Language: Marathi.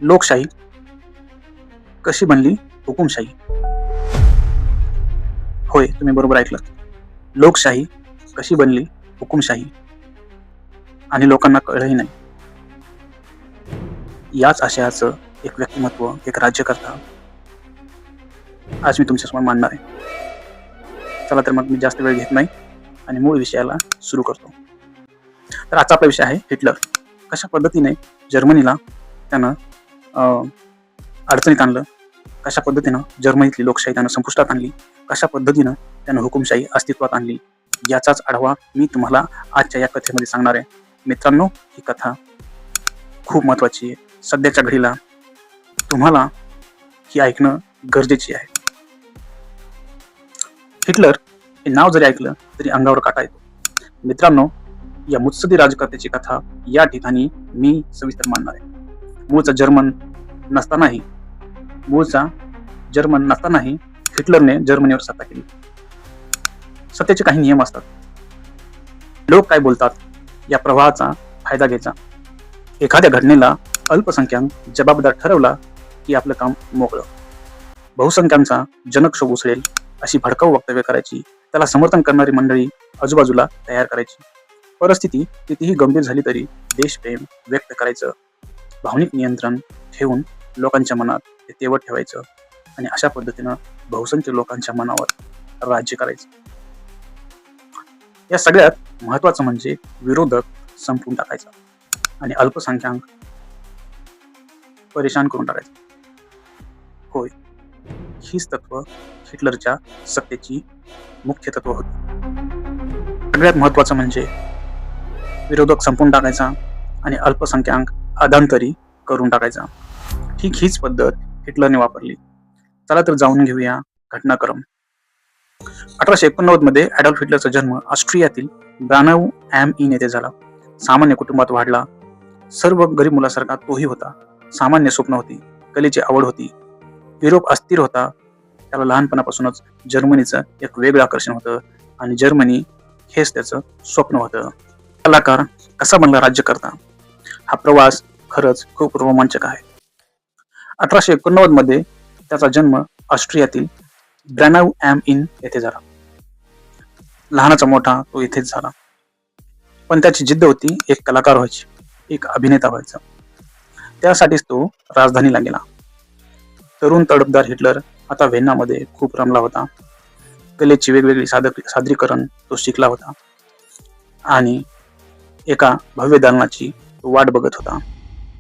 लोकशाही कशी बनली हुकुमशाही? होय, तुम्ही बरोबर ऐकलं. लोकशाही कशी बनली हुकुमशाही आणि लोकांना कळलंही नाही. याच आशयाचं एक व्यक्तिमत्व, एक राज्यकर्ता आज मी तुमच्यासमोर मांडणार आहे. चला तर मग मी जास्त वेळ घेत नाही आणि मूळ विषयाला सुरू करतो. तर आजचा आपला विषय आहे हिटलर. कशा पद्धतीने जर्मनीला त्यानं अडचणीत आणलं, कशा पद्धतीनं जर्मनीतली लोकशाही त्यानं संपुष्टात आणली, कशा पद्धतीनं त्यानं हुकुमशाही अस्तित्वात आणली, याचाच आढावा मी तुम्हाला आजच्या या कथेमध्ये सांगणार आहे. मित्रांनो, ही कथा खूप महत्वाची आहे. सध्याच्या घडीला तुम्हाला ही ऐकणं गरजेची आहे. हिटलर हे नाव जरी ऐकलं तरी अंगावर काटा येतो. मित्रांनो, या मुत्सद्दी राजकर्त्याची कथा या ठिकाणी मी सविस्तर मांडणार आहे. मूळचा जर्मन नसतानाही हिटलरने जर्मनीवर सत्ता केली. सत्तेचे काही नियम असतात. लोक काय बोलतात या प्रवाहाचा फायदा घ्यायचा. एखाद्या घटनेला अल्पसंख्याक जबाबदार ठरवला की आपलं काम मोकळं. बहुसंख्यांचा जनक्षोभ उसळेल अशी भडकाऊ वक्तव्य करायची. त्याला समर्थन करणारी मंडळी आजूबाजूला तयार करायची. परिस्थिती कितीही गंभीर झाली तरी देशप्रेम व्यक्त करायचं. भावनिक नियंत्रण ठेवून लोकांच्या मनात ते तेवत ठेवायचं आणि अशा पद्धतीनं बहुसंख्य लोकांच्या मनावर राज्य करायचं. या सगळ्यात महत्वाचं म्हणजे विरोधक संपवून टाकायचा आणि अल्पसंख्याक परेशान करून टाकायचं. होय, हीच तत्व हिटलरच्या सत्तेची मुख्य तत्व होती. सगळ्यात महत्वाचं म्हणजे विरोधक संपवून टाकायचा आणि अल्पसंख्याक अधांतरी करून टाकायचा. ठीक हीच पद्धत हिटलरने वापरली. चला तर जाऊन घेऊया घटनाक्रम. 1889 मध्ये ॲडॉल्फ हिटलरचा जन्म ऑस्ट्रियातील ब्रानौ ॲम इन येथे झाला. सामान्य कुटुंबात वाढला. सर्व गरीब मुलासारखा तोही होता. सामान्य स्वप्न होती, कलेची आवड होती. युरोप अस्थिर होता. त्याला लहानपणापासूनच जर्मनीचं एक वेगळं आकर्षण होतं आणि जर्मनी हेच त्याचं स्वप्न होतं. कलाकार कसा बनला राज्यकर्ता, हा प्रवास खरंच खूप रोमांचक आहे. 1889 मध्ये त्याचा जन्म ऑस्ट्रियातील ब्रॅनौ ॲम इन येथे झाला. लहानाचा मोठा तो इथेच झाला. पण त्याची जिद्द होती एक कलाकार व्हायची, एक अभिनेता व्हायचा. त्यासाठीच तो राजधानीला गेला. तरुण तडफदार हिटलर आता व्हेन्नामध्ये खूप रमला होता. कलेची वेगवेगळी सादरीकरण तो शिकला होता आणि एका भव्य दालनाची वाट बघत होता.